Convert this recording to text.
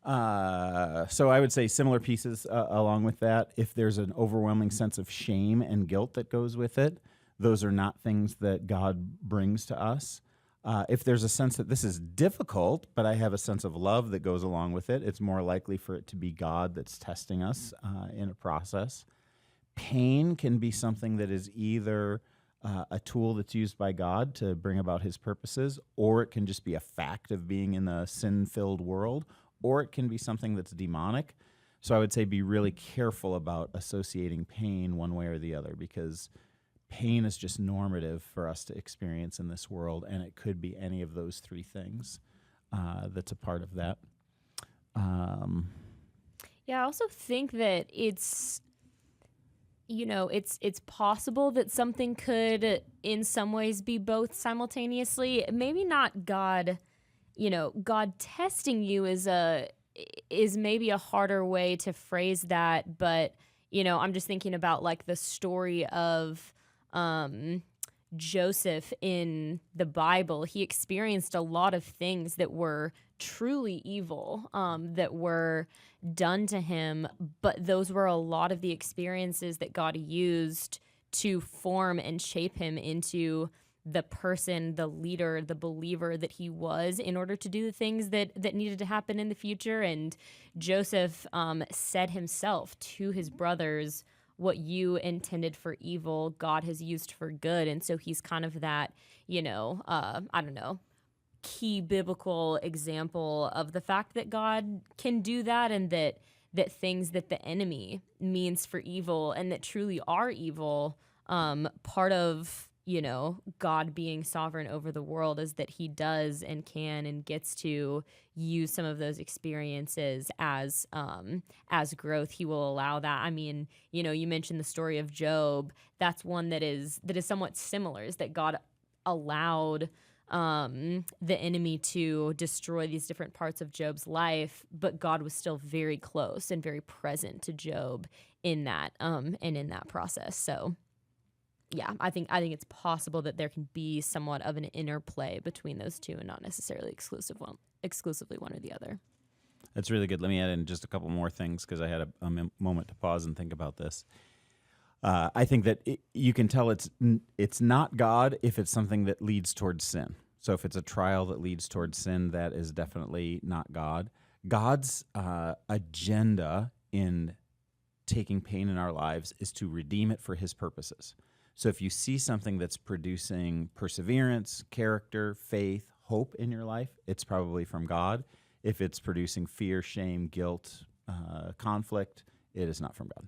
So I would say similar pieces along with that. If there's an overwhelming sense of shame and guilt that goes with it, those are not things that God brings to us. If there's a sense that this is difficult, but I have a sense of love that goes along with it, it's more likely for it to be God that's testing us in a process. Pain can be something that is either a tool that's used by God to bring about his purposes, or it can just be a fact of being in a sin-filled world, or it can be something that's demonic. So I would say be really careful about associating pain one way or the other, because pain is just normative for us to experience in this world, and it could be any of those three things that's a part of that. Yeah, I also think that it's possible that something could in some ways be both simultaneously. Maybe not God, God testing you is maybe a harder way to phrase that, but I'm just thinking about like the story of Joseph in the Bible. He experienced a lot of things that were truly evil, that were done to him, but those were a lot of the experiences that God used to form and shape him into the person, the leader, the believer that he was, in order to do the things that needed to happen in the future. And Joseph said himself to his brothers, what you intended for evil, God has used for good. And so he's kind of that, I don't know, key biblical example of the fact that God can do that, and that things that the enemy means for evil and that truly are evil, part of God being sovereign over the world is that he does and can and gets to use some of those experiences as growth. He will allow that. I mean, you mentioned the story of Job. That's one that is somewhat similar, is that God allowed the enemy to destroy these different parts of Job's life, but God was still very close and very present to Job in that and in that process. So yeah, I think it's possible that there can be somewhat of an interplay between those two, and not necessarily exclusively one or the other. That's really good. Let me add in just a couple more things, because I had a moment to pause and think about this. I think that you can tell it's not God if it's something that leads towards sin. So if it's a trial that leads towards sin, that is definitely not God. God's agenda in taking pain in our lives is to redeem it for his purposes. So if you see something that's producing perseverance, character, faith, hope in your life, it's probably from God. If it's producing fear, shame, guilt, conflict, it is not from God.